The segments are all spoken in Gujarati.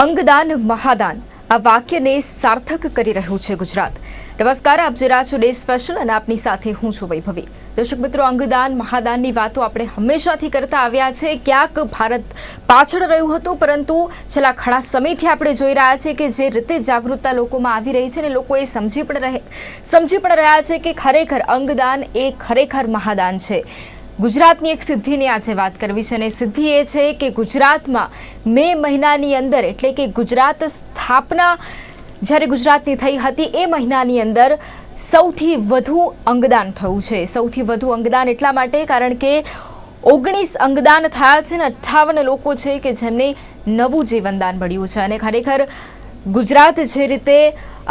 અંગદાન મહાદાન આ વાક્યને સાર્થક કરી રહ્યું છે ગુજરાત। નમસ્કાર, આપ જોઈ રહ્યા છો ડે સ્પેશિયલ અને આપની સાથે હું છું વૈભવી। દર્શક મિત્રો, અંગદાન મહાદાનની વાતો આપણે હંમેશાથી કરતા આવ્યા છે। ક્યાંક ભારત પાછળ રહ્યું હતું, પરંતુ છેલ્લા ઘણા સમયથી આપણે જોઈ રહ્યા છે કે જે રીતે જાગૃતતા લોકોમાં આવી રહી છે ને લોકો એ સમજી પણ રહ્યા છે કે ખરેખર અંગદાન એ ખરેખર મહાદાન છે। ગુજરાતની એક સિદ્ધિની આજે વાત કરવી છે અને સિદ્ધિ એ છે કે ગુજરાતમાં મે મહિનાની અંદર એટલે કે ગુજરાત સ્થાપના જ્યારે ગુજરાતની થઈ હતી એ મહિનાની અંદર સૌથી વધુ અંગદાન થયું છે। સૌથી વધુ અંગદાન એટલા માટે કારણ કે 19 અંગદાન થયા છે અને 58 લોકો છે કે જેમને નવું જીવનદાન મળ્યું છે। અને ખરેખર ગુજરાત જે રીતે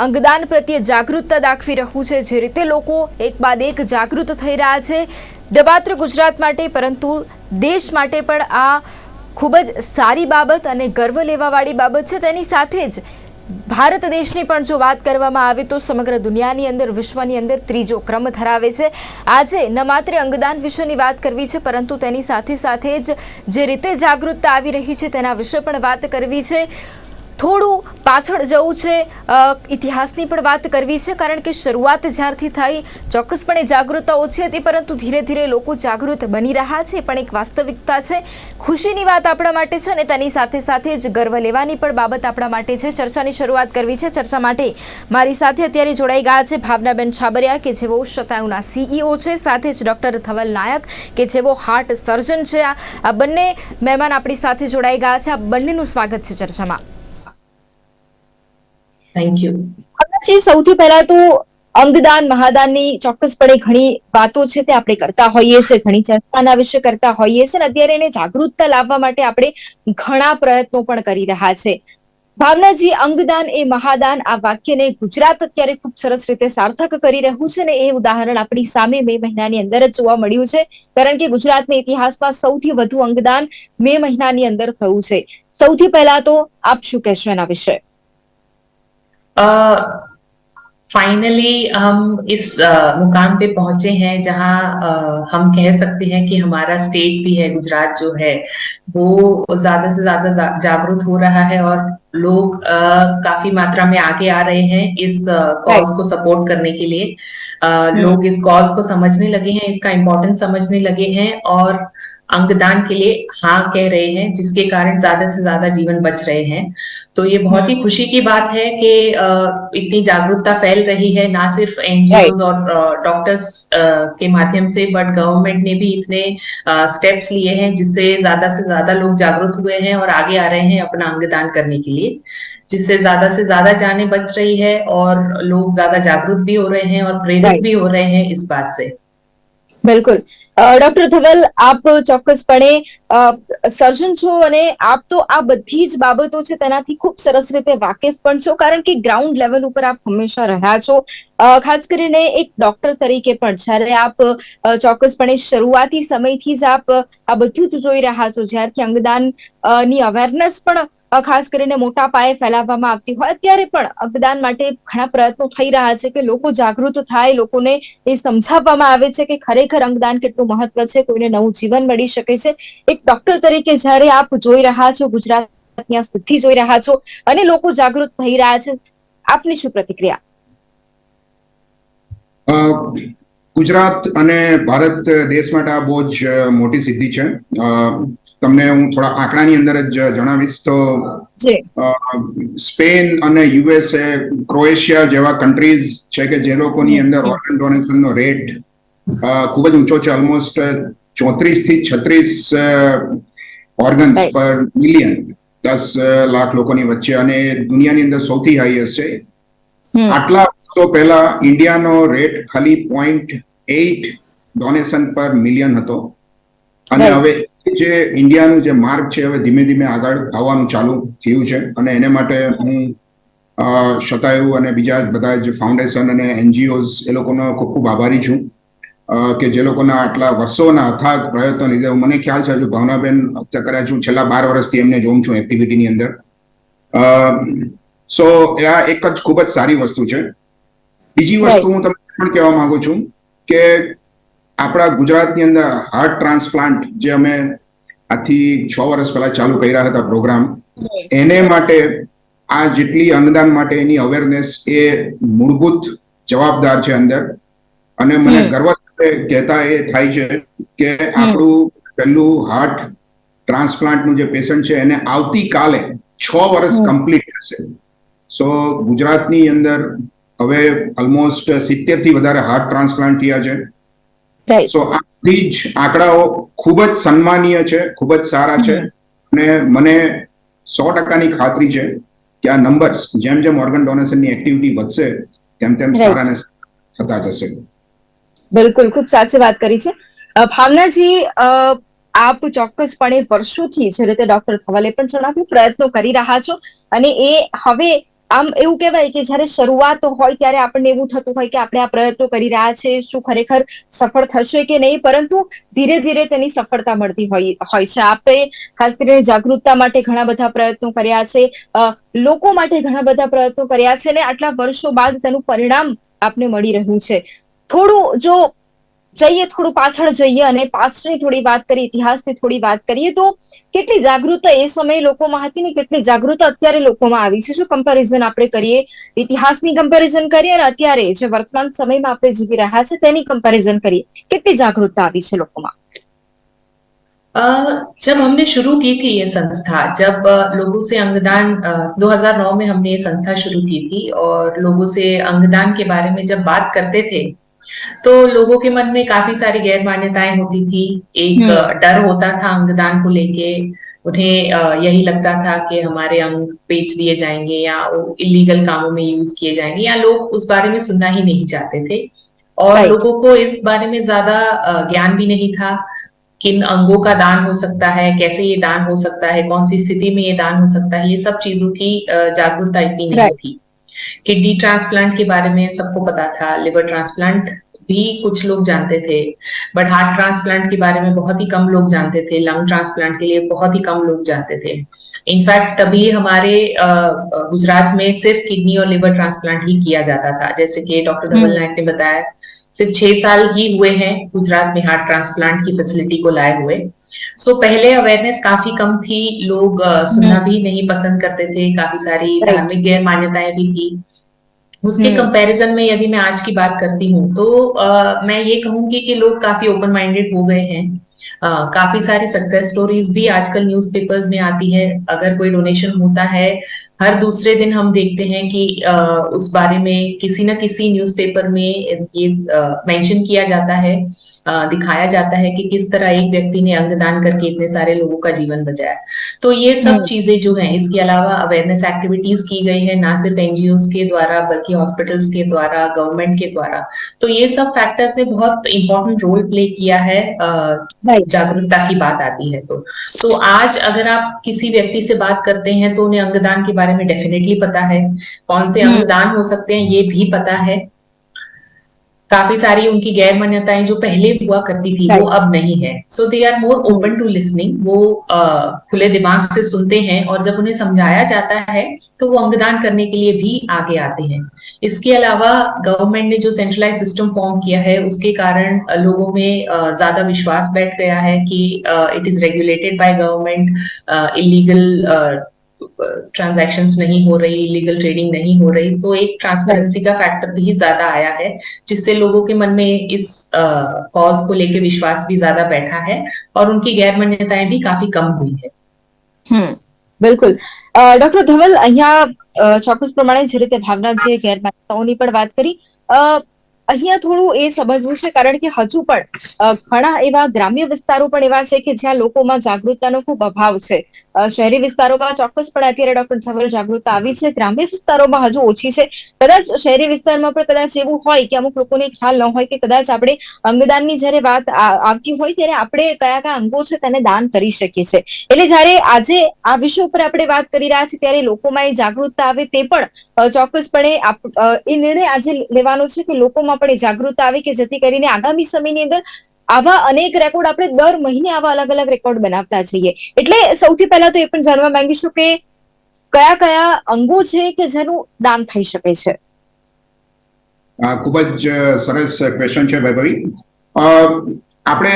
અંગદાન પ્રત્યે જાગૃતતા દાખવી રહ્યું છે, જે રીતે લોકો એક બાદ એક જાગૃત થઈ રહ્યા છે, ન માત્ર ગુજરાત માટે પરંતુ દેશ માટે પણ આ ખૂબ જ સારી બાબત અને ગર્વ લેવાવાળી બાબત છે। તેની સાથે જ ભારત દેશની પણ જો વાત કરવામાં આવે તો સમગ્ર દુનિયાની અંદર, વિશ્વની અંદર ત્રીજો ક્રમ ધરાવે છે। આજે ન માત્ર અંગદાન વિશેની વાત કરવી છે પરંતુ તેની સાથે સાથે જ જે રીતે જાગૃતતા આવી રહી છે તેના વિશે પણ વાત કરવી છે। થોડું પાછળ જવું છે, ઇતિહાસની પણ વાત કરવી છે કારણ કે શરૂઆત જ્યારથી થઈ ચોક્કસપણે જાગૃતતા ઓછી હતી પરંતુ ધીરે ધીરે લોકો જાગૃત બની રહ્યા છે, પણ એક વાસ્તવિકતા છે। ખુશીની વાત આપણા માટે છે અને તેની સાથે સાથે જ ગર્વ લેવાની પણ બાબત આપણા માટે છે। ચર્ચાની શરૂઆત કરવી છે। ચર્ચા માટે મારી સાથે અત્યારે જોડાઈ ગયા છે ભાવનાબેન છાબરિયા કે જેઓ શતાયુના CEO છે, સાથે જ ડૉક્ટર ધવલ નાયક કે જેઓ હાર્ટ સર્જન છે। આ બંને મહેમાન આપણી સાથે જોડાઈ ગયા છે। આ બંનેનું સ્વાગત છે ચર્ચામાં। Thank you. જી, સૌથી પહેલા તો અંગદાન મહાદાનની ચોક્કસપણે ઘણી વાતો છે તે આપણે કરતા હોઈએ છીએ, ઘણી ચર્ચાના વિશે કરતા હોઈએ છીએ અને અત્યારે એને જાગૃતતા લાવવા માટે આપણે ઘણા પ્રયત્નો પણ કરી રહ્યા છે। ભાવનાજી, અંગદાન એ મહાદાન આ વાક્યને ગુજરાત અત્યારે ખૂબ સરસ રીતે સાર્થક કરી રહ્યું છે ને એ ઉદાહરણ આપણી સામે મે મહિનાની અંદર જ જોવા મળ્યું છે કારણ કે ગુજરાતના ઇતિહાસમાં સૌથી વધુ અંગદાન મે મહિનાની અંદર થયું છે। સૌથી પહેલા તો આપ શું કહેશો એના વિશે? फाइनली हम इस मुकाम पे पहुंचे हैं जहां हम कह सकते हैं कि हमारा स्टेट भी है, गुजरात जो है वो ज्यादा से ज्यादा जागरूक हो रहा है और लोग काफी मात्रा में आगे आ रहे हैं इस कॉज को सपोर्ट करने के लिए। लोग इस कॉज को समझने लगे हैं, इसका इम्पोर्टेंस समझने लगे हैं और अंगदान के लिए हाँ कह रहे हैं, जिसके कारण ज्यादा से ज्यादा जीवन बच रहे हैं। तो ये बहुत ही खुशी की बात है कि इतनी जागरूकता फैल रही है, ना सिर्फ एनजीओज और डॉक्टर्स के माध्यम से, बट गवर्नमेंट ने भी इतने स्टेप्स लिए हैं जिससे ज्यादा से ज्यादा लोग जागरूक हुए हैं और आगे आ रहे हैं अपना अंगदान करने के लिए, जिससे ज्यादा से ज्यादा जानें बच रही है और लोग ज्यादा जागरूक भी हो रहे हैं और प्रेरित भी हो रहे हैं इस बात से। બિલકુલ। ડોક્ટર ધવલ, આપ ચોક્કસપણે સર્જન છો અને આપ તો આ બધી જ બાબતો છે તેનાથી ખૂબ સરસ રીતે વાકેફ પણ છો કારણ કે ગ્રાઉન્ડ લેવલ ઉપર આપ હંમેશા રહ્યા છો, ખાસ કરીને એક ડોક્ટર તરીકે પણ જ્યારે આપ ચોક્કસપણે શરૂઆતી સમયથી જ આપ આ બધું જ જોઈ રહ્યા છો, જ્યારથી અંગદાન ની અવેરનેસ પણ ખાસ કરીને મોટા પાયે ફેલાવવામાં આવતી હોય અત્યારે પણ અંગદાન માટે ઘણા પ્રયત્નો થઈ રહ્યા છે કે લોકો જાગૃત થાય, લોકોને એ સમજાવવામાં આવે છે કે ખરેખર અંગદાન કેટલું મહત્વ છે, કોઈને નવું જીવન મળી શકે છે। એક ડોક્ટર તરીકે જ્યારે આપ જોઈ રહ્યા છો, ગુજરાતની આ સિદ્ધિ જોઈ રહ્યા છો અને લોકો જાગૃત થઈ રહ્યા છે, આપની શું પ્રતિક્રિયા? ગુજરાત અને ભારત દેશ માટે આ બહુ જ મોટી સિદ્ધિ છે। તમને હું થોડા આંકડાની અંદર જ જણાવીશ તો સ્પેન અને યુએસએ, ક્રોએશિયા જેવા કન્ટ્રીઝ છે કે જે લોકોની અંદર ઓર્ગન ડોનેશનનો રેટ ખૂબ જ ઊંચો છે, ઓલમોસ્ટ 34 થી 36 ઓર્ગન્સ પર મિલિયન, 10 લાખ લોકોની વચ્ચે, અને દુનિયાની અંદર સૌથી હાઈએસ્ટ છે। આટલા વર્ષો પહેલા ઇન્ડિયાનો રેટ ખાલી 0.8 ડોનેશન પર મિલિયન હતો અને હવે જે ઇન્ડિયાનું જે માર્ગ છે હવે ધીમે ધીમે આગળ આવવાનું ચાલુ થયું છે અને એને માટે હું શતાયુ અને બીજા બધા જ ફાઉન્ડેશન અને એનજીઓઝ એ લોકોનો ખૂબ ખૂબ આભારી છું કે જે લોકોના આટલા વર્ષોના અથાગ પ્રયત્નો લીધે, મને ખ્યાલ છે હજુ ભાવનાબેન કર્યા છું, છેલ્લા 12 વર્ષથી એમને જોઉં છું એક્ટિવિટીની અંદર। સો આ એક જ ખૂબ જ સારી વસ્તુ છે। બીજી વસ્તુ હું તમને પણ કહેવા માંગુ છું કે આપણા ગુજરાતની અંદર હાર્ટ ટ્રાન્સપ્લાન્ટ જે અમે આથી 6 વર્ષ પહેલા ચાલુ કર્યા હતા પ્રોગ્રામ. એને માટે આ જેટલી અંગદાન માટે એની અવેરનેસ એ મૂળભૂત જવાબદાર છે અંદર. અને મને ગર્વ સાથે કહેતા એ થાય છે કે આપણું પહેલું હાર્ટ ટ્રાન્સપ્લાન્ટનું જે પેશન્ટ છે એને આવતીકાલે 6 વર્ષ કમ્પ્લીટ થશે. સો ગુજરાતની અંદર હવે ઓલમોસ્ટ 70 થી વધારે હાર્ટ ટ્રાન્સપ્લાન્ટ થયા છે. સો આ બધી જ આંકડાઓ ખૂબ જ સન્માનીય છે, ખૂબ જ સારા છે. અને મને 100%ની ખાતરી છે કે આ નંબર્સ જેમ જેમ ઓર્ગન ડોનેશનની એક્ટિવિટી વધશે તેમ તેમ સારા ને થતા જશે. બિલકુલ, ખૂબ સાચી વાત કરી છે ભાવનાજી. આપ ચોક્કસપણે વર્ષોથી જે રીતે ડોક્ટર ધવલે પણ જણાવ્યું પ્રયત્નો કરી રહ્યા છો, અને એ હવે આમ એવું કહેવાય કે જ્યારે શરૂઆત હોય ત્યારે આપણને એવું થતું હોય કે આપણે આ પ્રયત્નો કરી રહ્યા છે, શું ખરેખર સફળ થશે કે નહીં, પરંતુ ધીરે ધીરે તેની સફળતા મળતી હોય છે. આપણે ખાસ કરીને જાગૃતતા માટે ઘણા બધા પ્રયત્નો કર્યા છે, લોકો માટે ઘણા બધા પ્રયત્નો કર્યા છે, અને આટલા વર્ષો બાદ તેનું પરિણામ આપને મળી રહ્યું છે. થોડું જો થોડું પાછળ જઈએ અને પાસ્ટની થોડી વાત કરીએ, ઇતિહાસની થોડી વાત કરીએ, તો કેટલી જાગૃતતા એ સમયે લોકોમાં હતી ને કેટલી જાગૃતતા અત્યારે લોકોમાં આવી છે? શું કમ્પેરિઝન આપણે કરીએ, ઇતિહાસની કમ્પેરિઝન કરીએ અને અત્યારે જે વર્તમાન સમયમાં આપણે જીવી રહ્યા છે તેની કમ્પેરિઝન કરીએ, કેટલી જાગૃતતા આવી છે લોકોમાં? जब हमने शुरू की थी ये संस्था, जब लोगों से अंगदान 2009 में हमने ये संस्था शुरू की थी और लोगों से अंगदान के बारे में जब बात करते थे तो लोगों के मन में काफी सारी गैर मान्यताएं होती थी. एक डर होता था अंगदान को लेके. उन्हें यही लगता था कि हमारे अंग बेच दिए जाएंगे या इलीगल कामों में यूज किए जाएंगे, या लोग उस बारे में सुनना ही नहीं चाहते थे. और लोगों को इस बारे में ज्यादा ज्ञान भी नहीं था. किन अंगों का दान हो सकता है, कैसे ये दान हो सकता है, कौन सी स्थिति में ये दान हो सकता है, ये सब चीजों की जागरूकता इतनी नहीं थी. किडनी ट्रांसप्लांट के बारे में सबको पता था, लिवर ट्रांसप्लांट भी कुछ लोग जानते थे, बट हार्ट ट्रांसप्लांट के बारे में बहुत ही कम लोग जानते थे. लंग ट्रांसप्लांट के लिए बहुत ही कम लोग जानते थे. इनफैक्ट तभी हमारे गुजरात में सिर्फ किडनी और लिवर ट्रांसप्लांट ही किया जाता था. जैसे कि डॉक्टर धवल नायक ने बताया, सिर्फ 6 साल ही हुए हैं गुजरात में हार्ट ट्रांसप्लांट की फैसिलिटी को लाए हुए. सो पहले अवेयरनेस काफी कम थी, लोग सुनना भी नहीं पसंद करते थे, काफी सारी धार्मिक गैर मान्यताएं भी थी. उसके कंपैरिजन में यदि मैं आज की बात करती हूँ तो मैं ये कहूंगी कि लोग काफी ओपन माइंडेड हो गए हैं. काफी सारी सक्सेस स्टोरीज भी आजकल न्यूज़पेपर्स में आती है. अगर कोई डोनेशन होता है, हर दूसरे दिन हम देखते हैं कि उस बारे में किसी न किसी न्यूज़पेपर में ये मेंशन किया जाता है, दिखाया जाता है कि किस तरह एक व्यक्ति ने अंगदान करके इतने सारे लोगों का जीवन बचाया. तो ये सब चीजें जो हैं, इसके अलावा अवेयरनेस एक्टिविटीज की गई है, ना सिर्फ एनजीओज के द्वारा बल्कि हॉस्पिटल्स के द्वारा, गवर्नमेंट के द्वारा. तो ये सब फैक्टर्स ने बहुत इंपॉर्टेंट रोल प्ले किया है. जागरूकता की बात आती है तो आज अगर आप किसी व्यक्ति से बात करते हैं तो उन्हें अंगदान के बारे में डेफिनेटली पता है, कौन से अंगदान हो सकते हैं ये भी पता है. काफी सारी उनकी गैर मान्यताएं जो पहले हुआ करती थी वो अब नहीं है. So they are more open to listening. वो खुले दिमाग से सुनते हैं और जब उन्हें समझाया जाता है तो वो अंगदान करने के लिए भी आगे आते हैं. इसके अलावा गवर्नमेंट ने जो सेंट्रलाइज सिस्टम फॉर्म किया है उसके कारण लोगों में ज्यादा विश्वास बैठ गया है कि it is regulated by government. Illegal transactions नहीं हो रही, लीगल ट्रेडिंग नहीं हो रही. तो एक ट्रांसपेरेंसी का फैक्टर भी ज्यादा आया है, जिससे लोगों के मन में इस कॉज को लेके विश्वास भी ज्यादा बैठा है और उनकी गैर मान्यताएं भी काफी कम हुई है. બિલકુલ. ડોક્ટર ધવલ, અહીંયા ચોક્કસ પ્રમાણે જે રીતે ભાવનાજીએ ગેરમાન્યતાઓની પણ વાત કરી, અહીંયા થોડું એ સમજવું છે કારણ કે હજુ પણ ઘણા એવા ગ્રામ્ય વિસ્તારો પણ એવા છે કે જ્યાં લોકોમાં જાગૃતતાનો ખૂબ અભાવ છે. શહેરી વિસ્તારોમાં ચોક્કસપણે અત્યારે ડોક્ટર ધવલ જાગૃતતા આવી છે, ગ્રામ્ય વિસ્તારોમાં હજુ ઓછી છે. કદાચ શહેરી વિસ્તારમાં પણ કદાચ એવું હોય કે અમુક લોકોને ખ્યાલ ન હોય કે કદાચ આપણે અંગદાનની જયારે વાત આવતી હોય ત્યારે આપણે કયા કયા અંગો છે તેને દાન કરી શકીએ છીએ. એટલે જયારે આજે આ વિષય ઉપર આપણે વાત કરી રહ્યા છીએ ત્યારે લોકોમાં એ જાગૃતતા આવે તે પણ ચોક્કસપણે એ નિર્ણય આજે લેવાનો છે કે લોકોમાં પણ એ જાગૃતતા આવે કે જેથી કરીને આગામી સમયની અંદર આવા અનેક રેકોર્ડ આપણે દર મહિને આવા અલગ અલગ રેકોર્ડ બનાવતા જઈએ. એટલે સૌથી પહેલા તો એ પણ જાણવા માંગીશું કે કયા કયા અંગો છે કે જેનું દાન થઈ શકે છે? ખૂબ જ સરસ ક્વેશ્ચન છે વૈભવી. આપણે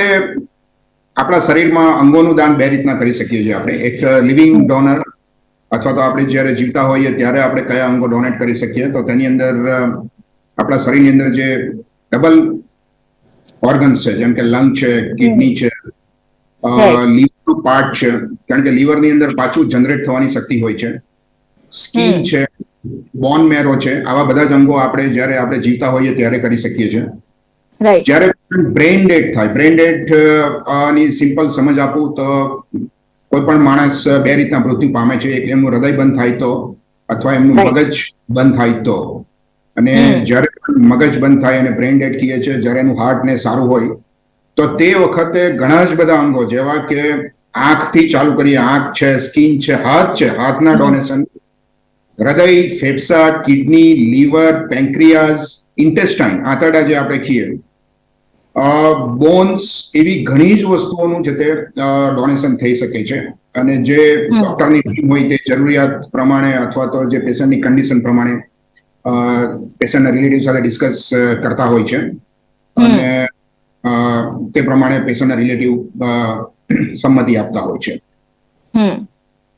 આપણા શરીરમાં અંગોનું દાન બે રીતના કરી શકીએ છીએ આપણે. એક લિવિંગ ડોનર અથવા તો આપણે જ્યારે જીવતા હોઈએ ત્યારે આપણે કયા અંગો ડોનેટ કરી શકીએ, તો તેની અંદર આપણા શરીરની અંદર જે ડબલ ઓર્ગન્સ છે, જેમ કે લંગ છે, કિડની છે, લીવરનું પાર્ટ છે, કારણ કે લીવરની અંદર પાછું જનરેટ થવાની શક્તિ હોય છે, સ્કિન છે, બોન મેરો છે, આવા બધા જ અંગો આપણે જ્યારે આપણે જીવતા હોઈએ ત્યારે કરી શકીએ છીએ. જ્યારે બ્રેઇન ડેડ થાય, બ્રેઇન ડેડ ની સિમ્પલ સમજ આપું તો કોઈ પણ માણસ બે રીતના મૃત્યુ પામે છે. એક એમનું હૃદય બંધ થાય તો, અથવા એમનું મગજ બંધ થાય તો. અને જ્યારે મગજ બંધ થાય અને બ્રેઇન ડેડ કહીએ છીએ, જ્યારે એનું હાર્ટ ને સારું હોય તો તે વખતે ઘણા જ બધા અંગો, જેવા કે આંખથી ચાલુ કરીએ, આંખ છે, સ્કિન છે, હાથ છે, હાથના ડોનેશન, હૃદય, ફેફસા, કિડની, લીવર, પેન્ક્રિયાઝ, ઇન્ટેસ્ટાઇન, આંતરડા જે આપણે કહીએ, બોન્સ, એવી ઘણી જ વસ્તુઓનું જે તે ડોનેશન થઈ શકે છે. અને જે ડોક્ટરની ટીમ હોય તે જરૂરિયાત પ્રમાણે અથવા તો જે પેશન્ટની કન્ડિશન પ્રમાણે પેશન્ટના રિલેટિવ સાથે ડિસ્કસ કરતા હોય છે, અને તે પ્રમાણે પેશન્ટના રિલેટિવ સંમતિ આપતા હોય છે.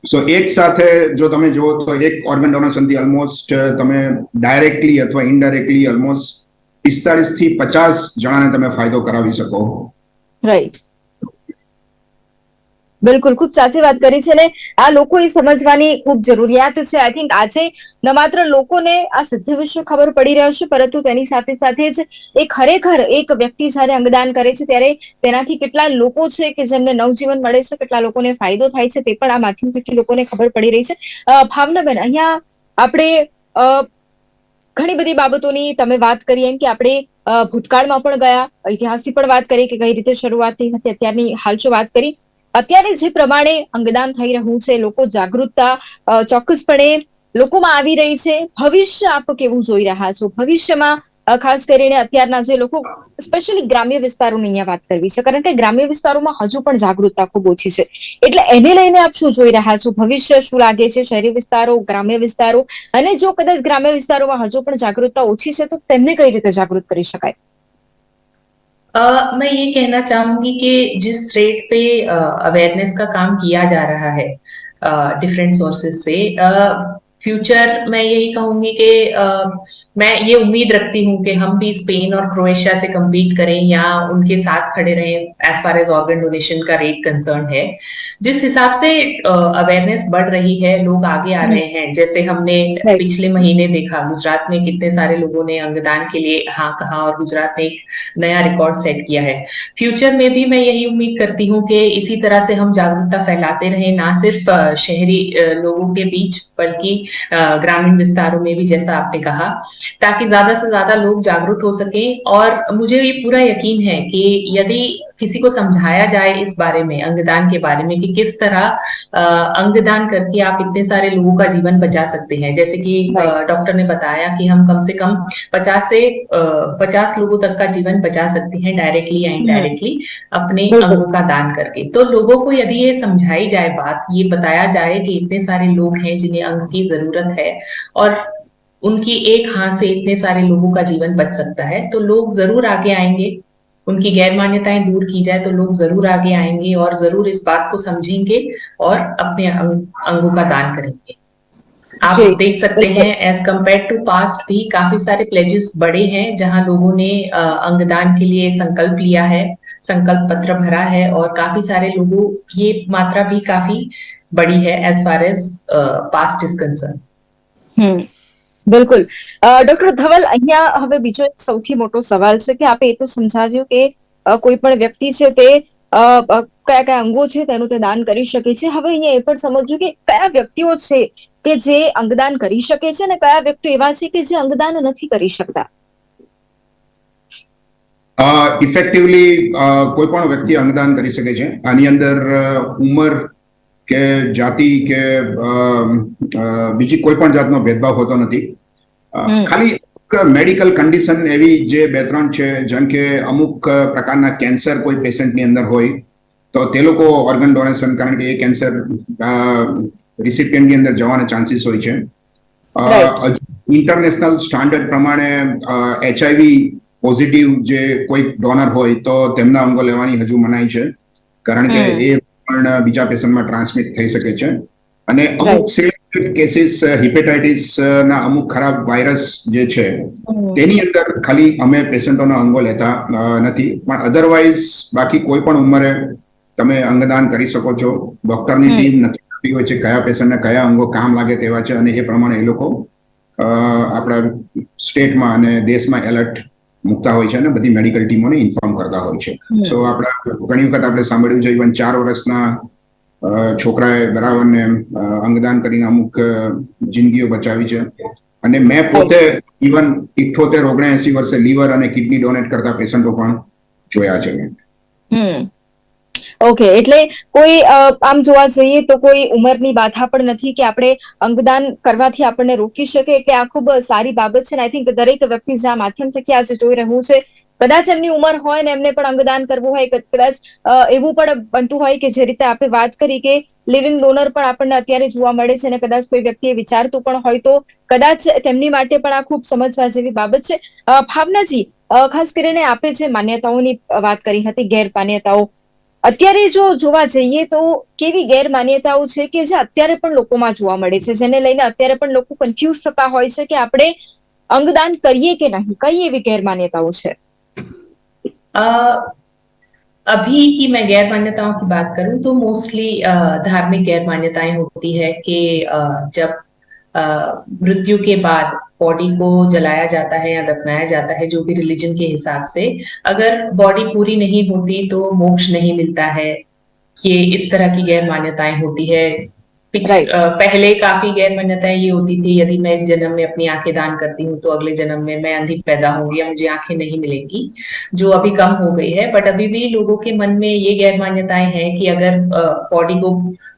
સો એક સાથે જો તમે જુઓ તો એક ઓર્ગન ડોનેશનથી ઓલમોસ્ટ તમે ડાયરેક્ટલી અથવા ઇનડાયરેક્ટલી ઓલમોસ્ટ 45 થી 50 જણાને તમે ફાયદો કરાવી શકો. રાઈટ, બિલકુલ, ખૂબ સાચી વાત કરી છે. અને આ લોકોએ સમજવાની ખૂબ જરૂરિયાત છે. આઈ થિંક આજે ન માત્ર લોકોને આ સિદ્ધિ વિશે ખબર પડી રહ્યો છે, પરંતુ તેની સાથે સાથે જ એ ખરેખર એક વ્યક્તિ જ્યારે અંગદાન કરે છે ત્યારે તેનાથી કેટલા લોકો છે કે જેમને નવજીવન મળે છે, કેટલા લોકોને ફાયદો થાય છે, તે પણ આ માધ્યમ થકી લોકોને ખબર પડી રહી છે. ભાવનાબેન, અહીંયા આપણે ઘણી બધી બાબતોની તમે વાત કરી, એમ કે આપણે ભૂતકાળમાં પણ ગયા, ઇતિહાસની પણ વાત કરી કે કઈ રીતે શરૂઆત થઈ હતી, અત્યારની હાલચો વાત કરી. અત્યારે જે પ્રમાણે અંગદાન થઈ રહ્યું છે, લોકો જાગૃતતા ચોક્કસપણે લોકોમાં આવી રહી છે. ભવિષ્ય આપ કેવું જોઈ રહ્યા છો? ભવિષ્યમાં ખાસ કરીને અત્યારના જે લોકો, સ્પેશિયલી ગ્રામ્ય વિસ્તારોની અહીંયા વાત કરવી છે, કારણ કે ગ્રામ્ય વિસ્તારોમાં હજુ પણ જાગૃતતા ખૂબ ઓછી છે, એટલે એને લઈને આપ શું જોઈ રહ્યા છો? ભવિષ્ય શું લાગે છે? શહેરી વિસ્તારો, ગ્રામ્ય વિસ્તારો, અને જો કદાચ ગ્રામ્ય વિસ્તારોમાં હજુ પણ જાગૃતતા ઓછી છે તો તેમને કઈ રીતે જાગૃત કરી શકાય? मैं ये कहना चाहूंगी कि जिस रेट पे अवेयरनेस का काम किया जा रहा है डिफरेंट सोर्सेस से, फ्यूचर मैं यही कहूंगी कि मैं ये उम्मीद रखती हूँ कि हम भी स्पेन और क्रोएशिया से कम्पीट करें या उनके साथ खड़े रहें as far as organ donation का रेट कंसर्न है. जिस हिसाब से अवेयरनेस बढ़ रही है, लोग आगे आ रहे हैं, जैसे हमने पिछले महीने देखा गुजरात में कितने सारे लोगों ने अंगदान के लिए हाँ कहा और गुजरात ने एक नया रिकॉर्ड सेट किया है. फ्यूचर में भी मैं यही उम्मीद करती हूँ कि इसी तरह से हम जागरूकता फैलाते रहें, ना सिर्फ शहरी लोगों के बीच बल्कि ग्रामीण विस्तारों में भी, जैसा आपने कहा, ताकि ज्यादा से ज्यादा लोग जागरूक हो सकें. और मुझे ये पूरा यकीन है कि यदि किसी को समझाया जाए इस बारे में, अंगदान के बारे में, कि किस तरह अंगदान करके आप इतने सारे लोगों का जीवन बचा सकते हैं. जैसे कि डॉक्टर ने बताया कि हम कम से कम 50 लोगों तक का जीवन बचा सकते हैं डायरेक्टली या इनडायरेक्टली अपने अंगों का दान करके. तो लोगों को यदि ये समझाई जाए बात, ये बताया जाए कि इतने सारे लोग हैं जिन्हें अंग की जरूरत है और उनकी एक हाथ से इतने सारे लोगों का जीवन बच सकता है, तो लोग जरूर आगे आएंगे. उनकी गैर मान्यताएं दूर की जाए तो लोग जरूर आगे आएंगे और जरूर इस बात को समझेंगे और अपने अंगों का दान करेंगे. आप देख सकते हैं एज कंपेयर टू पास्ट भी काफी सारे प्लेजेस बड़े हैं जहां लोगों ने अंगदान के लिए संकल्प लिया है, संकल्प पत्र भरा है, और काफी सारे लोगों, ये मात्रा भी काफी बड़ी है as far as past is concern. બિલકુલ. ડોક્ટર ધવલ, અહીંયા હવે બીજો એક સૌથી મોટો સવાલ છે કે આપે એ તો સમજાવ્યું કે કોઈ પણ વ્યક્તિ છે તે કયા કયા અંગો છે તેનું તે દાન કરી શકે છે. હવે અહીંયા એ પણ સમજવું કે કયા વ્યક્તિઓ છે કે જે અંગદાન કરી શકે છે અને કયા વ્યક્તિઓ એવા છે કે જે અંગદાન નથી કરી શકતા? ઇફેક્ટિવલી કોઈ પણ વ્યક્તિ અંગદાન કરી શકે છે. આની અંદર ઉંમર કે જાતિ કે બીજી કોઈ પણ જાતનો ભેદભાવ હોતો નથી. ખાલી મેડિકલ કન્ડિશન એવી જે બે ત્રણ છે, જેમ કે અમુક પ્રકારના કેન્સર કોઈ પેશન્ટની અંદર હોય તો તે લોકો ઓર્ગન ડોનેશન, કારણ કે એ કેન્સર રિસિપિયન્ટની અંદર જવાના ચાન્સીસ હોય છે. ઇન્ટરનેશનલ સ્ટાન્ડર્ડ પ્રમાણે HIV પોઝિટિવ જે કોઈ ડોનર હોય તો તેમના અંગો લેવાની હજુ મનાઈ છે. કારણ કે એ પણ બીજા પેશન્ટમાં ટ્રાન્સમિટ થઈ શકે છે. અને અમુક સિલેક્ટેડ કેસીસ હિપેટાઇટિસ ના અમુક ખરાબ વાયરસ જે છે તેની અંદર ખાલી અમે પેશન્ટોના અંગો લેતા નથી, પણ અધરવાઇઝ બાકી કોઈ પણ ઉંમરે તમે અંગદાન કરી શકો છો. ડોક્ટરની ટીમ નક્કી કરતી હોય છે કયા પેશન્ટને કયા અંગો કામ લાગે તેવા છે, અને એ પ્રમાણે એ લોકો આપણા સ્ટેટમાં અને દેશમાં એલર્ટ મૂકતા હોય છે અને બધી મેડિકલ ટીમોને ઇન્ફોર્મ કરતા હોય છે. સો આપણા ઘણી વખત આપણે સાંભળ્યું છે ઇવન 4 વર્ષના છોકરાએ બરાબરને અંગદાન કરીને અમુક જિંદગીઓ બચાવી છે. અને મેં પોતે ઇવન 78-79 વર્ષે લીવર અને કિડની ડોનેટ કરતા પેશન્ટો પણ જોયા છે. ઓકે, એટલે કોઈ આમ જોવા જઈએ તો કોઈ ઉંમરની બાધા પણ નથી કે આપણે અંગદાન કરવાથી આપણને રોકી શકે, એટલે આ ખૂબ સારી બાબત છે. આઈ થિંક દરેક વ્યક્તિ જે આ માધ્યમ થકી આજે જોઈ રહ્યું છે, કદાચ એમની ઉંમર હોય ને એમને પણ અંગદાન કરવું હોય, કદાચ એવું પણ બનતું હોય કે જે રીતે આપણે વાત કરી કે લિવિંગ ડોનર પણ આપણને અત્યારે જોવા મળે છે, અને કદાચ કોઈ વ્યક્તિએ વિચારતું પણ હોય તો કદાચ તેમની માટે પણ આ ખૂબ સમજવા જેવી બાબત છે. ભાવનાજી, ખાસ કરીને આપે જે માન્યતાઓની વાત કરી હતી, ગેરમાન્યતાઓ, અત્યારે જો જોવા જઈએ તો કેવી ગેરમાન્યતાઓ છે કે જે અત્યારે પણ લોકોમાં જોવા મળે છે, જેને લઈને અત્યારે પણ લોકો કન્ફ્યુઝ થતા હોય છે કે આપણે અંગદાન કરીએ કે નહીં? કઈ એવી ગેરમાન્યતાઓ છે? अभी की मैं गैर मान्यताओं की बात करूं तो मोस्टली धार्मिक गैर मान्यताएं होती है कि जब मृत्यु के बाद बॉडी को जलाया जाता है या दफनाया जाता है, जो भी रिलीजन के हिसाब से, अगर बॉडी पूरी नहीं होती तो मोक्ष नहीं मिलता है. ये इस तरह की गैर मान्यताएं होती है. पहले काफी गैर मान्यताएं ये होती थी, यदि मैं इस जन्म में अपनी आंखें दान करती हूँ तो अगले जन्म में मैं अंधी पैदा होंगी या मुझे आंखें नहीं मिलेंगी, जो अभी कम हो गई है. बट अभी भी लोगों के मन में ये गैर मान्यताएं हैं कि अगर बॉडी को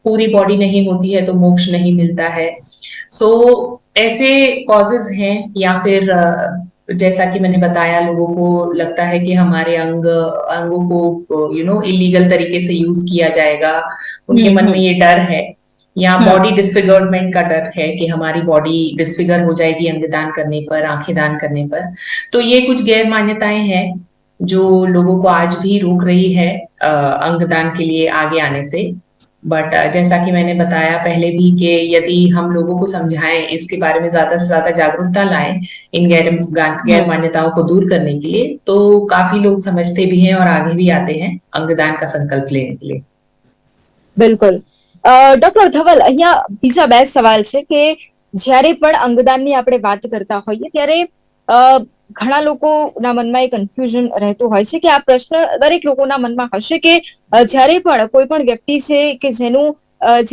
पूरी बॉडी नहीं होती है तो मोक्ष नहीं मिलता है. सो ऐसे कॉजेज हैं, या फिर जैसा कि मैंने बताया, लोगों को लगता है कि हमारे अंगों को इलीगल तरीके से यूज किया जाएगा. उनके मन में ये डर है, या बॉडी डिसफिगरमेंट का डर है कि हमारी बॉडी डिसफिगर हो जाएगी अंगदान करने पर, आंखें दान करने पर. तो ये कुछ गैर मान्यताएं हैं जो लोगों को आज भी रोक रही है अंगदान के लिए आगे आने से. बट जैसा कि मैंने बताया पहले भी कि यदि हम लोगों को समझाएं, इसके बारे में ज्यादा से ज्यादा जागरूकता लाएं इन गैर मान्यताओं को दूर करने के लिए, तो काफी लोग समझते भी हैं और आगे भी आते हैं अंगदान का संकल्प लेने के लिए. બિલકુલ. ડોક્ટર ધવલ, અહીંયા બીજા બે સવાલ છે કે જ્યારે પણ અંગદાનની આપણે વાત કરતા હોઈએ ત્યારે ઘણા લોકોના મનમાં એક કન્ફ્યુઝન રહેતું હોય છે કે આ પ્રશ્ન દરેક લોકોના મનમાં હશે કે જ્યારે પણ કોઈ પણ વ્યક્તિ છે કે જેનું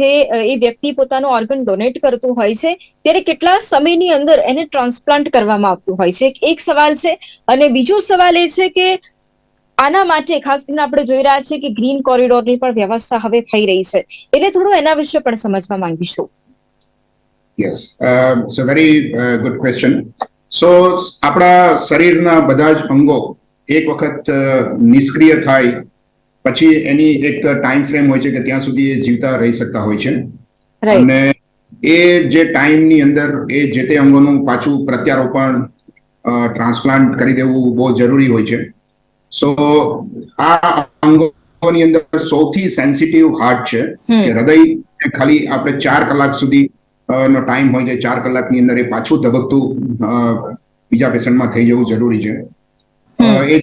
જે એ વ્યક્તિ પોતાનું ઓર્ગન ડોનેટ કરતું હોય છે ત્યારે કેટલા સમયની અંદર એને ટ્રાન્સપ્લાન્ટ કરવામાં આવતું હોય છે, એક સવાલ છે. અને બીજો સવાલ એ છે કે આના માટે ખાસ કરીને આપણે જોઈ રહ્યા છીએ કે ગ્રીન કોરિડોરની પણ વ્યવસ્થા હવે થઈ રહી છે, એટલે થોડું એના વિશે પણ સમજવા માંગીશું. Yes, it's a very good question. So આપણા શરીરના બધા જ અંગો એક વખત નિષ્ક્રિય થાય પછી એની એક ટાઈમ ફ્રેમ હોય છે કે ત્યાં સુધી એ જીવતા રહી શકતા હોય છે, અને એ જે ટાઈમની અંદર એ જે તે અંગોનું પાછું પ્રત્યારોપણ ટ્રાન્સપ્લાન્ટ કરી દેવું બહુ જરૂરી હોય છે. સો આ અંગોની અંદર સૌથી સેન્સિટિવ હાર્ટ છે કે હૃદય ખાલી આપણે 4 કલાક સુધી નો ટાઈમ હોય છે, 4 કલાકની અંદર એ પાછું ધબકતું બીજા પેશન્ટમાં થઈ જવું જરૂરી છે. એ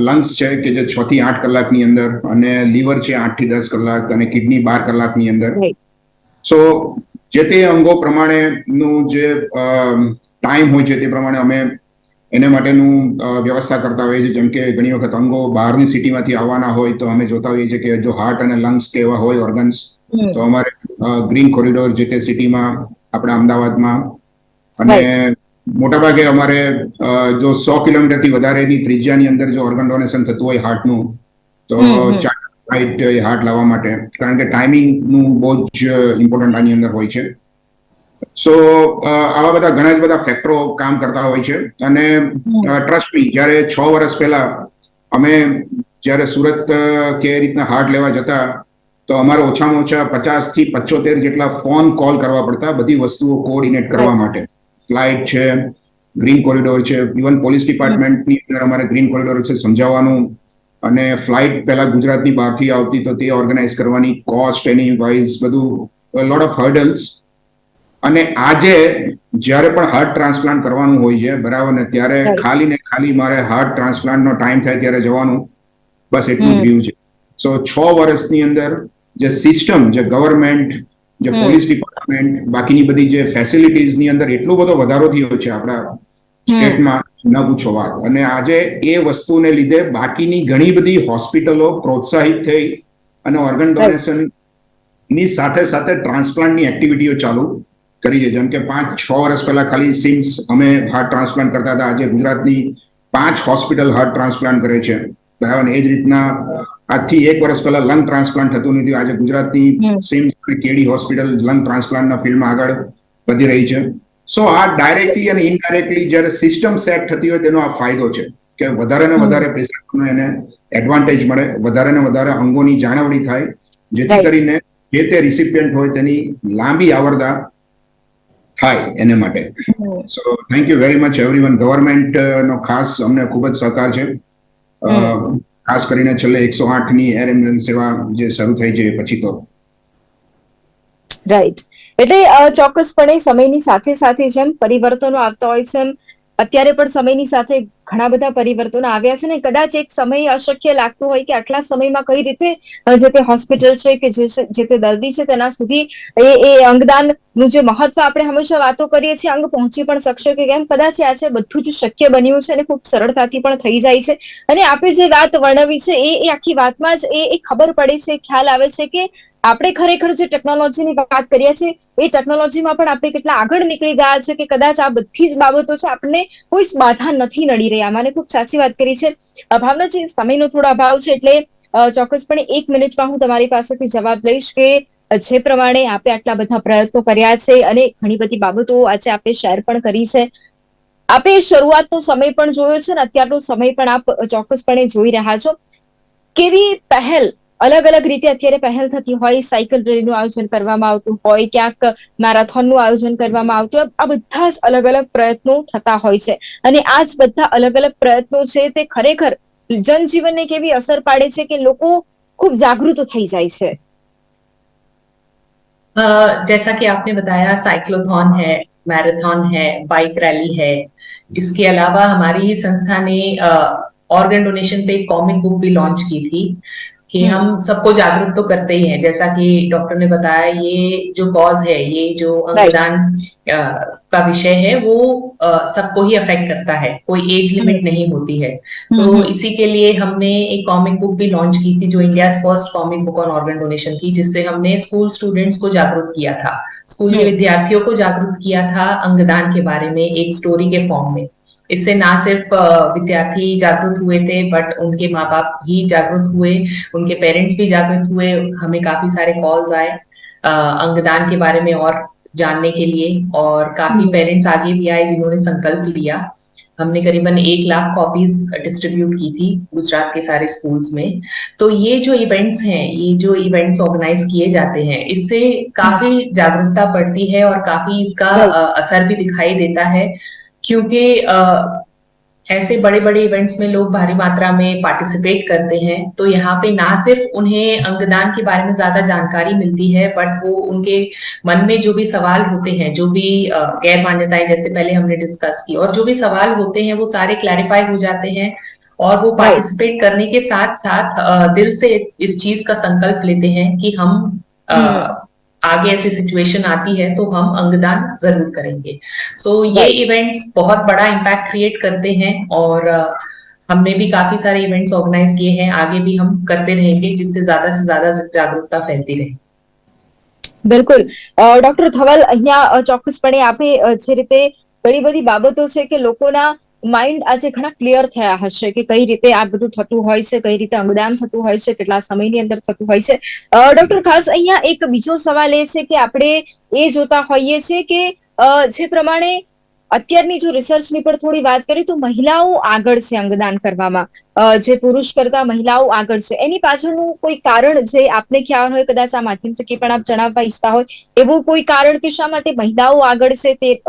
લંગ્સ છે કે જે 6 થી 8 કલાકની અંદર, અને લીવર છે 8 થી 10 કલાક, અને કિડની 12 કલાકની અંદર. સો જે તે અંગો પ્રમાણેનું જે ટાઈમ હોય છે તે પ્રમાણે અમે એને માટેનું વ્યવસ્થા કરતા હોઈએ છીએ. જેમ કે ઘણી વખત અંગો બહારની સિટીમાંથી આવવાના હોય તો અમે જોતા હોઈએ છીએ કે જો હાર્ટ અને લંગ્સ કે એવા હોય ઓર્ગન્સ, તો અમારે ગ્રીન કોરિડોર જે તે સિટીમાં આપણા અમદાવાદમાં, અને મોટાભાગે અમારે જો 100 કિલોમીટરથી વધારેની ત્રિજ્યાની અંદર જો ઓર્ગન ડોનેશન થતું હોય હાર્ટનું, તો ફ્લાઇટ હાર્ટ લાવવા માટે, કારણ કે ટાઈમિંગનું બહુ જ ઇમ્પોર્ટન્ટ આની અંદર હોય છે. સો આવા બધા ઘણા જ બધા ફેક્ટરો કામ કરતા હોય છે. અને ટ્રસ્ટ મી, જ્યારે 6 વર્ષ પહેલા અમે જ્યારે સુરત કે રીતના હાર્ટ લેવા જતા તો અમારે ઓછામાં ઓછા 50 થી 75 જેટલા ફોન કોલ કરવા પડતા બધી વસ્તુઓ કોઓર્ડિનેટ કરવા માટે. ફ્લાઇટ છે, ગ્રીન કોરિડોર છે, ઇવન પોલીસ ડિપાર્ટમેન્ટની અંદર અમારે ગ્રીન કોરિડોર વિશે સમજાવવાનું અને ફ્લાઇટ પહેલા ગુજરાતની બહારથી આવતી તો તે ઓર્ગેનાઇઝ કરવાની કોસ્ટ એની વાઇઝ બધું લોટ ઓફ હર્ડલ્સ. અને આજે જ્યારે પણ હાર્ટ ટ્રાન્સપ્લાન્ટ કરવાનું હોય છે બરાબર ને ત્યારે ખાલી ને ખાલી મારે હાર્ટ ટ્રાન્સપ્લાન્ટનો ટાઈમ થાય ત્યારે જવાનું, બસ એટલું જ રહ્યું છે. સો 6 વર્ષની અંદર જે સિસ્ટમ, જે ગવર્મેન્ટ, જે પોલીસ ડિપાર્ટમેન્ટ, બાકીની બધી જે ફેસિલિટીઝની અંદર એટલો બધો વધારો થયો છે આપણા સ્ટેટમાં, ન પૂછો વાત. અને આજે એ વસ્તુને લીધે બાકીની ઘણી બધી હોસ્પિટલો પ્રોત્સાહિત થઈ અને ઓર્ગન ડોનેશન ની સાથે સાથે ટ્રાન્સપ્લાન્ટની એક્ટિવિટીઓ ચાલુ કરી છે. જેમ કે 5-6 વર્ષ પહેલા ખાલી સિમ્સ અમે હાર્ટ ટ્રાન્સપ્લાન્ટ કરતા હતા, આજે ગુજરાતની 5 હોસ્પિટલ હાર્ટ ટ્રાન્સપ્લાન્ટ કરે છે બરાબર ને. એ જ રીતના આજથી 1 વર્ષ પહેલા લંગ ટ્રાન્સપ્લાન્ટ થતું નથી, આજે ગુજરાતની સિમ્સ અને કેડી હોસ્પિટલ લંગ ટ્રાન્સપ્લાન્ટના ફિલ્ડમાં આગળ વધી રહી છે. સો આ ડાયરેક્ટલી અને ઇનડાયરેક્ટલી જ્યારે સિસ્ટમ સેટ થતી હોય તેનો આ ફાયદો છે કે વધારે ને વધારે પેશન્ટોને એને એડવાન્ટેજ મળે, વધારે ને વધારે અંગોની જાળવણી થાય, જેથી કરીને જે તે રિસિપિયન્ટ હોય તેની લાંબી આવરદા થાય એને માટે. So thank you very much everyone. Government નો ખાસ અમને ખૂબ જ સહકાર છે, ખાસ કરીને છેલ્લે 108 ની એર એમ્બ્યુલન્સ સેવા જે શરૂ થઈ છે પછી તો. રાઈટ. એટલે ચોક્કસપણે સમયની સાથે સાથે જેમ પરિવર્તનો આવતા હોય છે એમ અત્યારે પણ સમયની સાથે ઘણા બધા પરિવર્તનો આવ્યા છે ને કદાચ એક સમય અશક્ય લાગતું હોય કે આટલા સમયમાં કઈ રીતે જે તે હોસ્પિટલ છે કે જે તે દર્દી છે તેના સુધી એ અંગદાનનું જે મહત્વ આપણે હંમેશા વાતો કરીએ છીએ, અંગ પહોંચી પણ શકશે કે કેમ, કદાચ આજે બધું જ શક્ય બન્યું છે અને ખૂબ સરળતાથી પણ થઈ જાય છે. અને આપણે જે વાત વર્ણવી છે એ આખી વાતમાં જ એ ખબર પડે છે, ખ્યાલ આવે છે કે આપણે ખરેખર જે ટેકનોલોજીની વાત કરીએ છીએ એ ટેકનોલોજીમાં પણ આપણે કેટલા આગળ નીકળી ગયા છે કે કદાચ આ બધી જ બાબતો છે આપણને કોઈ જ બાધા નથી નડી રહી. મને ખૂબ સાચી વાત કરી છે ભાવનાજી. સમયનો થોડો અભાવ છે એટલે ચોક્કસપણે 1 મિનિટમાં હું તમારી પાસેથી જવાબ લઈશ કે જે પ્રમાણે આપણે આટલા બધા પ્રયત્નો કર્યા છે અને ઘણી બધી બાબતો આજે આપણે શેર પણ કરી છે, આપે શરૂઆતનો સમય પણ જોયો છે ને અત્યારનો સમય પણ આપ ચોક્કસપણે જોઈ રહ્યા છો. કેવી પહેલ અલગ અલગ રીતે અત્યારે પહેલ થતી હોય, સાયકલ રેલીનું આયોજન કરવામાં આવતું હોય, ક્યાંક મેરેથોનનું આયોજન કરવામાં આવતું હોય, આ બધા જ અલગ અલગ પ્રયત્નો થતા હોય છે. અને આ જ બધા અલગ અલગ પ્રયત્નો છે તે ખરેખર જનજીવનને કેવી અસર પાડે છે કે લોકો ખૂબ જાગૃત થઈ જાય છે. जैसा कि आपने बताया, साइक्लोथॉन है, मैराथन है, बाइक रैली है. इसके अलावा हमारी ही संस्था ने ऑर्गन डोनेशन पे एक कॉमिक बुक भी लॉन्च की थी कि हम सबको जागरूक तो करते ही हैं. जैसा कि डॉक्टर ने बताया, ये जो कॉज है, ये जो अंगदान का विषय है वो सबको ही अफेक्ट करता है, कोई एज लिमिट नहीं होती है. तो इसी के लिए हमने एक कॉमिक बुक भी लॉन्च की थी जो India first comic book on organ donation थी, जिससे हमने स्कूल स्टूडेंट्स को जागरूक किया था, स्कूल के विद्यार्थियों को जागरूक किया था अंगदान के बारे में एक स्टोरी के फॉर्म में. इससे ना सिर्फ विद्यार्थी जागरूक हुए थे बट उनके माँ बाप भी जागरूक हुए, उनके पेरेंट्स भी जागरूक हुए. हमें काफी सारे कॉल्स आए अंगदान के बारे में और जानने के लिए, और काफी पेरेंट्स आगे भी आए जिन्होंने संकल्प लिया. हमने करीबन 1 लाख कॉपीज डिस्ट्रीब्यूट की थी गुजरात के सारे स्कूल्स में. तो ये जो इवेंट्स हैं, ये जो इवेंट्स ऑर्गेनाइज किए जाते हैं, इससे काफी जागरूकता बढ़ती है और काफी इसका असर भी दिखाई देता है, क्योंकि ऐसे बड़े बड़े इवेंट्स में लोग भारी मात्रा में पार्टिसिपेट करते हैं. तो यहाँ पे ना सिर्फ उन्हें अंगदान के बारे में ज्यादा जानकारी मिलती है बट वो उनके मन में जो भी सवाल होते हैं, जो भी गैर मान्यताएं जैसे पहले हमने डिस्कस की, और जो भी सवाल होते हैं वो सारे क्लैरिफाई हो जाते हैं और वो पार्टिसिपेट करने के साथ साथ दिल से इस चीज का संकल्प लेते हैं कि हम आगे ऐसी सिचुएशन आती है तो हम अंगदान जरूर करेंगे. सो ये इवेंट्स बहुत बड़ा इम्पैक्ट क्रिएट करते हैं और हमने भी काफी सारे इवेंट्स ऑर्गेनाइज किए हैं, आगे भी हम करते रहेंगे जिससे ज्यादा से ज्यादा जागरूकता फैलती रहे. બિલકુલ ડોક્ટર ધવલ, અહીંયા ચોક્કસપણે આપે જે રીતે ઘણી બધી બાબતો છે કે લોકોના માઇન્ડ આજે ઘણા ક્લિયર થયા હશે કે કઈ રીતે આ બધું થતું હોય છે, કઈ રીતે અંગદાન થતું હોય છે, કેટલા સમયની અંદર થતું હોય છે. ડોક્ટર, ખાસ અહીંયા એક બીજો સવાલ એ છે કે આપણે એ જોતા હોઈએ છીએ કે જે પ્રમાણે અત્યારની જો રિસર્ચની પર થોડી વાત કરીએ તો મહિલાઓ આગળ છે અંગદાન કરવામાં, જે પુરુષ કરતા મહિલાઓ આગળ છે. એની પાછળનું કોઈ કારણ જે આપને ખ્યાલ હોય, કદાચ આ માધ્યમ થકી પણ આપ જણાવવા ઈચ્છતા હોય એવું કોઈ કારણ કે શા માટે મહિલાઓ આગળ છે તે,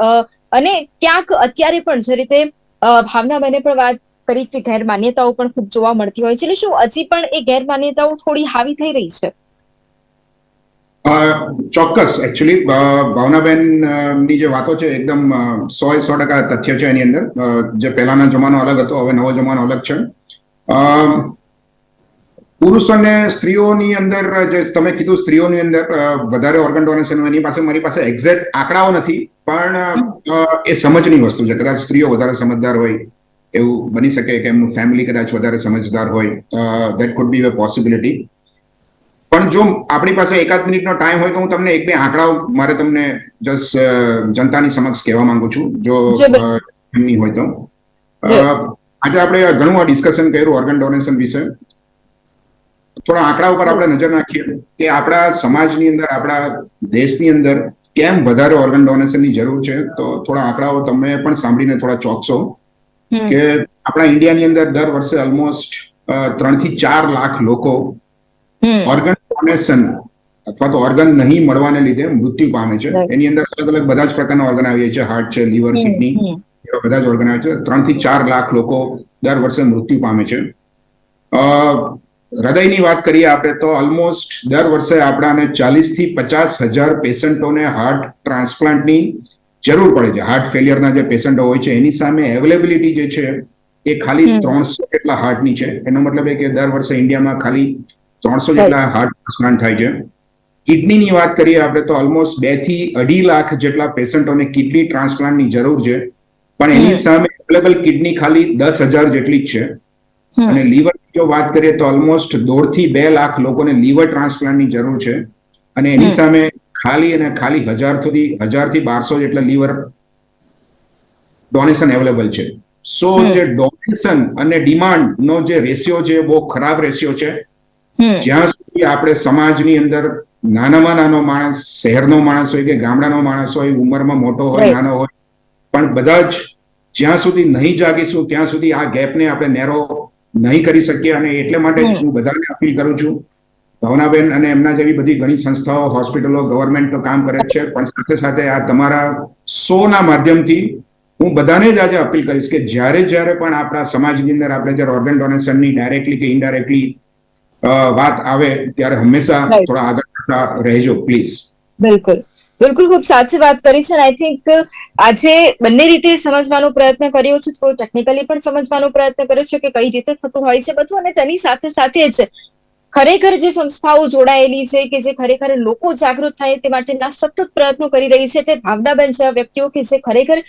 અને ક્યાંક અત્યારે પણ જે રીતે ભાવના મને પણ વાત તરીકે ગેરમાન્યતાઓ પણ ખૂબ જોવા મળતી હોય છે, એટલે શું હજી પણ એ ગેરમાન્યતાઓ થોડી હાવી થઈ રહી છે? ચોક્કસ. એકચ્યુઅલી ભાવનાબેન ની જે વાતો છે એકદમ 100% તથ્ય છે એની અંદર. જે પહેલાનો જમાનો અલગ હતો, હવે નવો જમાનો અલગ છે. પુરુષ અને સ્ત્રીઓની અંદર જે તમે કીધું, સ્ત્રીઓની અંદર વધારે ઓર્ગન ડોનેશન, એની પાસે મારી પાસે એક્ઝેક્ટ આંકડાઓ નથી, પણ એ સમજની વસ્તુ છે. કદાચ સ્ત્રીઓ વધારે સમજદાર હોય એવું બની શકે, કે એમનું ફેમિલી કદાચ વધારે સમજદાર હોય. That food B a possibility. પણ જો આપણી પાસે એકાદ મિનિટનો ટાઈમ હોય તો હું તમને એક બે આંકડાઓ મારે તમને જસ્ટ જનતાની સમક્ષ કહેવા માંગુ છું, જો એમની હોય તો. આજે આપણે ઘણું ડિસ્કશન કર્યું ઓર્ગન ડોનેશન વિશે. થોડા આંકડા ઉપર આપણે નજર નાખીએ કે આપણા સમાજની અંદર, આપણા દેશની અંદર કેમ વધારે ઓર્ગન ડોનેશનની જરૂર છે. તો થોડા આંકડાઓ તમે પણ સાંભળીને થોડા ચોંકશો કે આપણા ઇન્ડિયાની અંદર દર વર્ષે ઓલમોસ્ટ 3 થી 4 લાખ લોકો ઓર્ગન ડોનેશન અથવા તો ઓર્ગન નહીં મળવાને લીધે મૃત્યુ પામે છે. એની અંદર અલગ અલગ બધા જ પ્રકારના ઓર્ગન આવી છે. હાર્ટ છે, લીવર, કિડની, એવા બધા જ ઓર્ગન આવે છે. 3 થી 4 લાખ લોકો દર વર્ષે મૃત્યુ પામે છે. હૃદયની વાત કરીએ આપણે તો ઓલમોસ્ટ દર વર્ષે આપણાને 40 થી 50 હજાર પેશન્ટોને હાર્ટ ટ્રાન્સપ્લાન્ટની જરૂર પડે છે. હાર્ટ ફેલિયરના જે પેશન્ટો હોય છે એની સામે અવેલેબિલિટી જે છે એ ખાલી 300 જેટલા હાર્ટની છે. એનો મતલબ એ કે દર વર્ષે ઇન્ડિયામાં ખાલી 300 જેટલા હાર્ટ ટ્રાન્સપ્લાન્ટ થાય છે. કિડનીની વાત કરીએ આપણે તો ઓલમોસ્ટ 2 થી 2.5 લાખ જેટલા પેશન્ટોને કિડની ટ્રાન્સપ્લાન્ટની જરૂર છે, પણ એની સામે અવેલેબલ કિડની ખાલી 10,000 જેટલી જ છે. અને લીવર જો વાત કરીએ તો ઓલમોસ્ટ 1.5 થી 2 લાખ લોકોને લીવર ટ્રાન્સપ્લાન્ટની જરૂર છે, અને એની સામે ખાલી 1,000 થી 1,200 જેટલા લીવર ડોનેશન અવેલેબલ છે. સો જે ડોનેશન અને ડિમાન્ડ નો જે રેશિયો છે બહુ ખરાબ રેશિયો છે. જ્યાં સુધી આપણે સમાજની અંદર નાનામાં નાનો માણસ, શહેરનો માણસ હોય કે ગામડાનો માણસ હોય, ઉંમરમાં મોટો હોય, નાનો હોય, પણ બધા જ જ્યાં સુધી નહીં જાગીશું ત્યાં સુધી આ ગેપને આપણે નેરો નહીં કરી શકીએ. અને એટલે માટે જ હું બધાને અપીલ કરું છું, ભાવનાબેન અને એમના જેવી બધી ઘણી સંસ્થાઓ, હોસ્પિટલો, ગવર્મેન્ટ તો કામ કરે છે, પણ સાથે સાથે આ તમારા શોના માધ્યમથી હું બધાને જ આજે અપીલ કરીશ કે જ્યારે પણ આપણા સમાજની અંદર આપણે જ્યારે ઓર્ગન ડોનેશનની ડાયરેક્ટલી કે ઇનડાયરેક્ટલી વાત આવે ત્યારે હંમેશા થોડા આગળ રહેજો પ્લીઝ. બિલકુલ બિલકુલ, ખૂબ સાચી વાત કરી છે. આઈ થિંક આજે બંને રીતે સમજવાનો પ્રયત્ન કર્યો છે, થોડું ટેકનિકલી પણ સમજવાનો પ્રયત્ન કર્યો છે કે કઈ રીતે થતું હોય છે બધું, અને તેની સાથે સાથે જ ખરેખર જે સંસ્થાઓ જોડાયેલી છે કે જે ખરેખર લોકો જાગૃત થાય તે માટેના સતત પ્રયત્નો કરી રહી છે. એટલે ભાવનાબેન જેવા વ્યક્તિઓ કે જે ખરેખર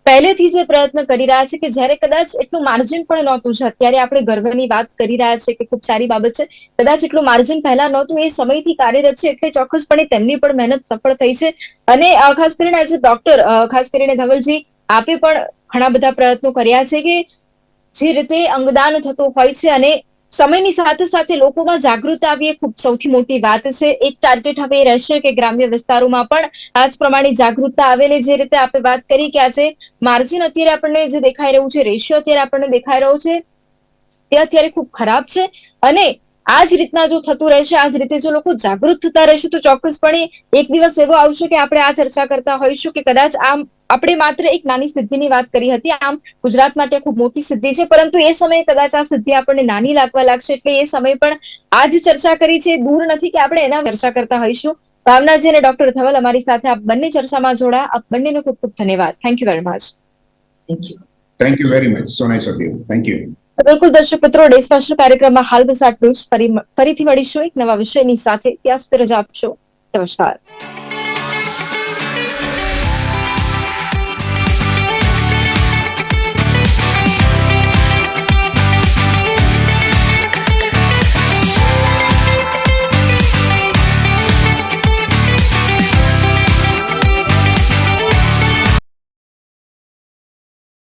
પહેલેથી જે પ્રયત્ન કરી રહ્યા છે, કે જ્યારે કદાચ એટલું માર્જિન પણ નહોતું, છે અત્યારે આપણે ગર્વની વાત કરી રહ્યા છે કે ખૂબ સારી બાબત છે, કદાચ એટલું માર્જિન પહેલા નહોતું, એ સમયથી કાર્યરત છે, એટલે ચોક્કસપણે તેમની પણ મહેનત સફળ થઈ છે. અને ખાસ કરીને એઝ અ ડોક્ટર, ખાસ કરીને ધવલજી, આપે પણ ઘણા બધા પ્રયત્નો કર્યા છે કે જે રીતે અંગદાન થતું હોય છે અને સમયની સાથે સાથે લોકોમાં જાગૃતતા આવી, એ ખૂબ સૌથી મોટી વાત છે. એક ટાર્ગેટ હવે રહેશે કે ગ્રામ્ય વિસ્તારોમાં પણ આ જ પ્રમાણે જાગૃતતા આવે. ને જે રીતે આપણે વાત કરી કે આજે માર્જિન અત્યારે આપણને જે દેખાઈ રહ્યું છે, રેશિયો અત્યારે આપણને દેખાઈ રહ્યો છે, તે અત્યારે ખૂબ ખરાબ છે. અને આ જ રીતના જો થતું રહેશે, આ જ રીતે જો લોકો જાગૃત થતા રહેશે, તો ચોક્કસપણે એક દિવસ એવો આવશે કે આપણે આ ચર્ચા કરતા હોઈશું કે કદાચ આમ આપણે માત્ર એક નાની સિદ્ધિની વાત કરી હતી, આમ ગુજરાત માટે ખૂબ મોટી સિદ્ધિ છે, પરંતુ એ સમયે કદાચ આ સિદ્ધિ આપણને નાની લાગવા લાગશે. એટલે એ સમય પણ આ જ ચર્ચા કરી છે, દૂર નથી કે આપણે એના ચર્ચા કરતા હોઈશું. ભાવનાજી અને ડોક્ટર ધવલ અમારી સાથે આ બંને ચર્ચામાં જોડાયા, આપ બંનેનો ખૂબ ખૂબ ધન્યવાદ. Thank you very much. Thank you very much. So nice of you. Thank you. બિલકુલ દર્શક મિત્રો, ડે સ્પેશિયલ કાર્યક્રમમાં હાલ બસ આટલું જ. ફરીથી મળીશું એક નવા વિષયની સાથે. ત્યાં સુધી રજા આપશો. નમસ્કાર.